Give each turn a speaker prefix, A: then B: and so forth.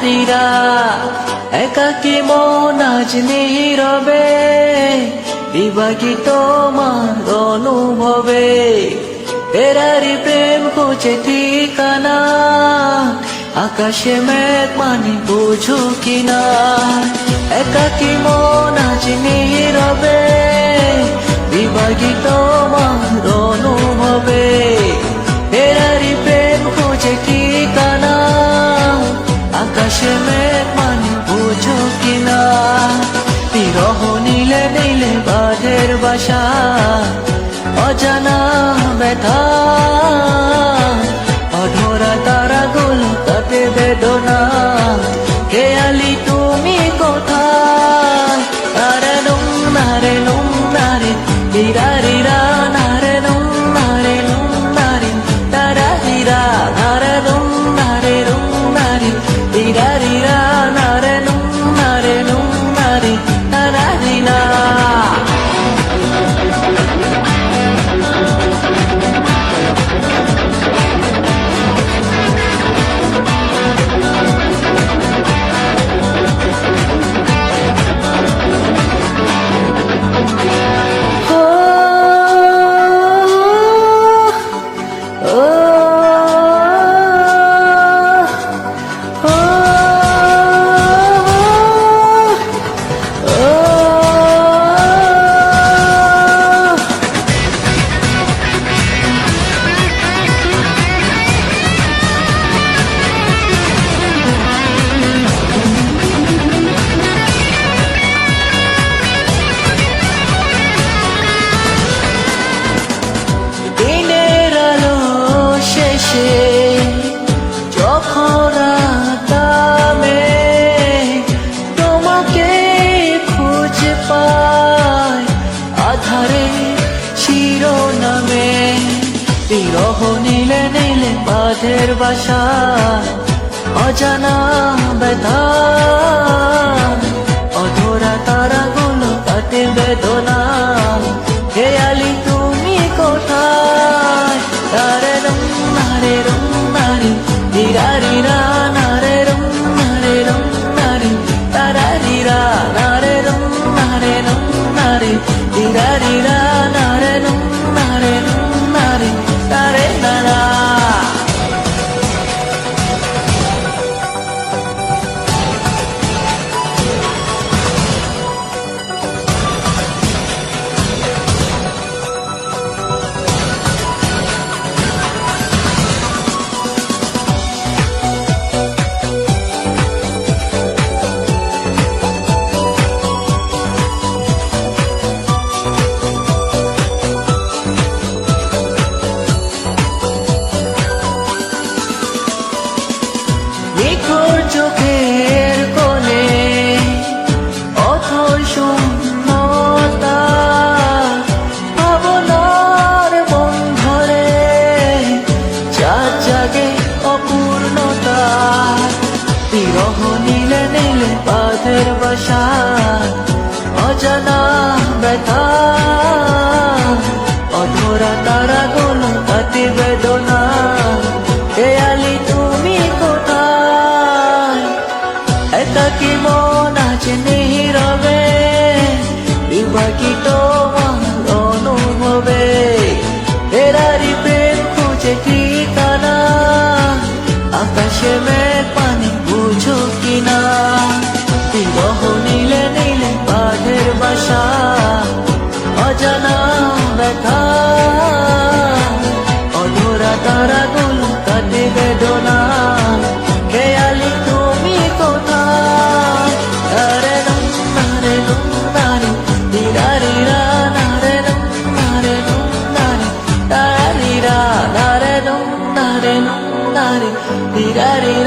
A: রিরা একাকী মন আজ নীরবে বিভাগী তোমার অনুভবে তেরারি প্রেম খুঁজে ঠিকানা আকাশে মেঘ মানে বুঝো কিনা একাকী মন আজ নীরবে বিভাগী তোমার অনুভবে তেরারি প্রেম খুঁজে ঠিকানা আকাশে মেঘ মানে বুঝো কিনা বিরহ নীলে নীলে বাঁধের বাসা অজানা ব্যথা অধরা তারাগুলো তাতে বেদনা খেয়ালি তুমি কোথায় নারে নুম নারে রিরা রিরা নারে নুম নারে তারা রিরা নারে নুম নারে রিরা রিরা নারে নুম নারে তারা রিরা যখন রাতামে তোমাকে খুঁজে পাই আধারে শিরোনামে বিরহ নীলে নীলে বাঁধের বাসা অজানা ব্যথা অধরা তারাগুলো তাতে বেদনা খেয়ালি তুমি কোথায় তারে রং নারে রিরা রিরা নারে রং নারে তারা রিরা নারে রং নারে রিরা রিরা নারে রং নারে তারে নারা নিখুঁত চোখের কোণে অথই শূন্যতা ভাবনার বন্ধরে চাঁদ জাগে অপূর্ণতা বিরহ নীলে নীলে বাঁধের বাসা অজানা ব্যথা অধরা তারাগুলো তাতে বেদনা খেয়ালি তুমি কোথায় একাকী মন আজ নীরবে বিভাগী তোমার অনুভবে তেরারি প্রেম খুঁজে ঠিকানা আকাশে মেঘ পানি বুঝো কিনা বিরহ নীলে নীলে বাঁধের বাসা অজানা ব্যথা অধরা তারাগুলো তাতে বেদনা খেয়ালি তুমি কোথায় নারে রিরা রিরা নারে তারা রিরা নারে রিরা রিরা